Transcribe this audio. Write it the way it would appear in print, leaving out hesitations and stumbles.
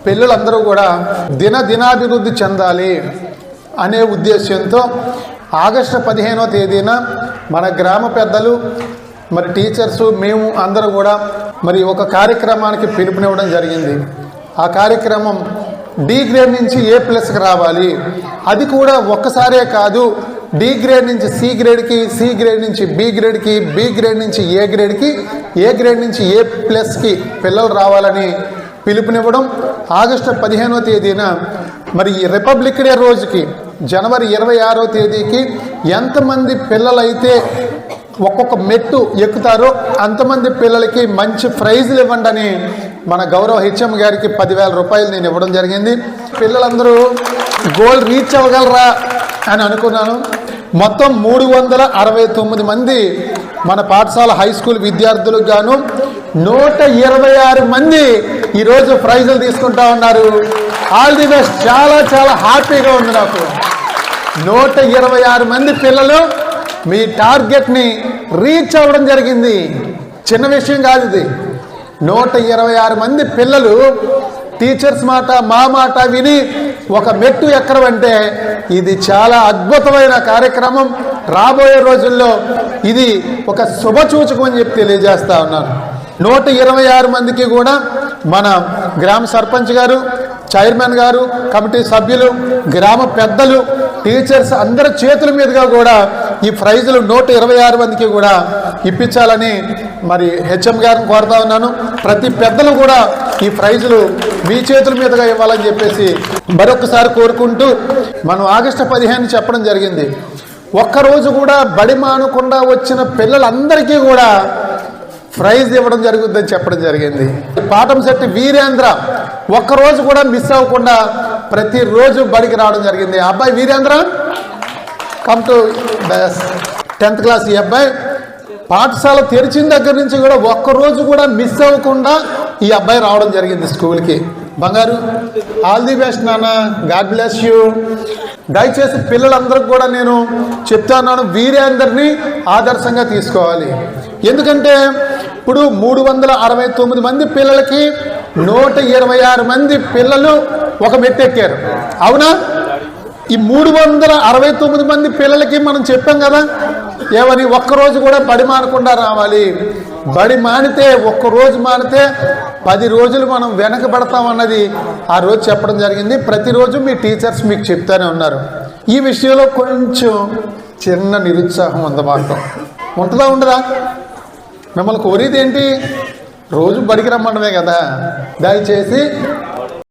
పిల్లలందరూ కూడా దినాభివృద్ధి చెందాలి అనే ఉద్దేశంతో ఆగస్టు 15వ తేదీన మన గ్రామ పెద్దలు మరి టీచర్సు మేము అందరూ కూడా మరి ఒక కార్యక్రమానికి పిలుపునివ్వడం జరిగింది. ఆ కార్యక్రమం డి గ్రేడ్ నుంచి A+కి రావాలి. అది కూడా ఒక్కసారే కాదు, డి గ్రేడ్ నుంచి సి గ్రేడ్కి, సి గ్రేడ్ నుంచి బి గ్రేడ్కి, బి గ్రేడ్ నుంచి ఏ గ్రేడ్కి, ఏ గ్రేడ్ నుంచి A+కి పిల్లలు రావాలని పిలుపునివ్వడం. ఆగస్టు 15వ తేదీన మరి రిపబ్లిక్ డే రోజుకి జనవరి 26వ తేదీకి ఎంతమంది పిల్లలైతే ఒక్కొక్క మెట్టు ఎక్కుతారో అంతమంది పిల్లలకి మంచి ప్రైజులు ఇవ్వండి అని మన గౌరవ హెచ్ఎం గారికి 10,000 రూపాయలు నేను ఇవ్వడం జరిగింది. పిల్లలందరూ గోల్ రీచ్ అవ్వగలరా అని అనుకున్నాను. మొత్తం 369 మంది మన పాఠశాల హై స్కూల్ విద్యార్థులకు గాను 126 మంది ఈరోజు ప్రైజులు తీసుకుంటా ఉన్నారు. All the best. చాలా చాలా హ్యాపీగా ఉంది నాకు. 126 మంది పిల్లలు మీ టార్గెట్ని రీచ్ అవ్వడం జరిగింది. చిన్న విషయం కాదు ఇది. 126 మంది పిల్లలు టీచర్స్ మాట మా మాట విని ఒక మెట్టు ఎక్కడం అంటే ఇది చాలా అద్భుతమైన కార్యక్రమం. రాబోయే రోజుల్లో ఇది ఒక శుభసూచకం అని చెప్పి తెలియజేస్తా ఉన్నాను. 126 మందికి కూడా మన గ్రామ సర్పంచ్ గారు, చైర్మన్ గారు, కమిటీ సభ్యులు, గ్రామ పెద్దలు, టీచర్స్ అందరి చేతుల మీదుగా కూడా ఈ ప్రైజులు 126 మందికి కూడా ఇప్పించాలని మరి హెచ్ఎం గారిని కోరుతా ఉన్నాను. ప్రతి పెద్దలు కూడా ఈ ప్రైజులు మీ చేతుల మీదుగా ఇవ్వాలని చెప్పేసి మరొకసారి కోరుకుంటూ మనం ఆగస్టు 15 చెప్పడం జరిగింది. ఒక్కరోజు కూడా బడి మానకుండా వచ్చిన పిల్లలందరికీ కూడా ప్రైజ్ ఇవ్వడం జరుగుతుందని చెప్పడం జరిగింది. పాఠం సెట్ వీరేంద్ర ఒక్కరోజు కూడా మిస్ అవ్వకుండా ప్రతిరోజు బడికి రావడం జరిగింది. అబ్బాయి Virendra come to 10th class. ఈ అబ్బాయి పాఠశాల తెరిచిన దగ్గర నుంచి కూడా ఒక్కరోజు కూడా మిస్ అవ్వకుండా ఈ అబ్బాయి రావడం జరిగింది స్కూల్కి. బంగారు, ఆల్ ది బెస్ట్ నాన్న, గాడ్ బ్లెస్ యూ. దయచేసి పిల్లలందరికీ కూడా నేను చెప్తున్నాను, వీరేందరినీ ఆదర్శంగా తీసుకోవాలి. ఎందుకంటే ఇప్పుడు 369 మంది పిల్లలకి 126 మంది పిల్లలు ఒక మెట్టెక్కారు. అవునా? ఈ 369 మంది పిల్లలకి మనం చెప్పాం కదా ఏమని, ఒక్కరోజు కూడా బడి మానకుండా రావాలి. బడి మానితే, ఒక్కరోజు మానితే 10 రోజులు మనం వెనకబడతామన్నది ఆ రోజు చెప్పడం జరిగింది. ప్రతిరోజు మీ టీచర్స్ మీకు చెప్తానే ఉన్నారు. ఈ విషయంలో కొంచెం చిన్న నిరుత్సాహం ఉందన్నమాట. ఉంటుందా ఉండదా? మిమ్మల్ని కోరేది ఏంటి? రోజు బడికి రమ్మడమే కదా. దయచేసి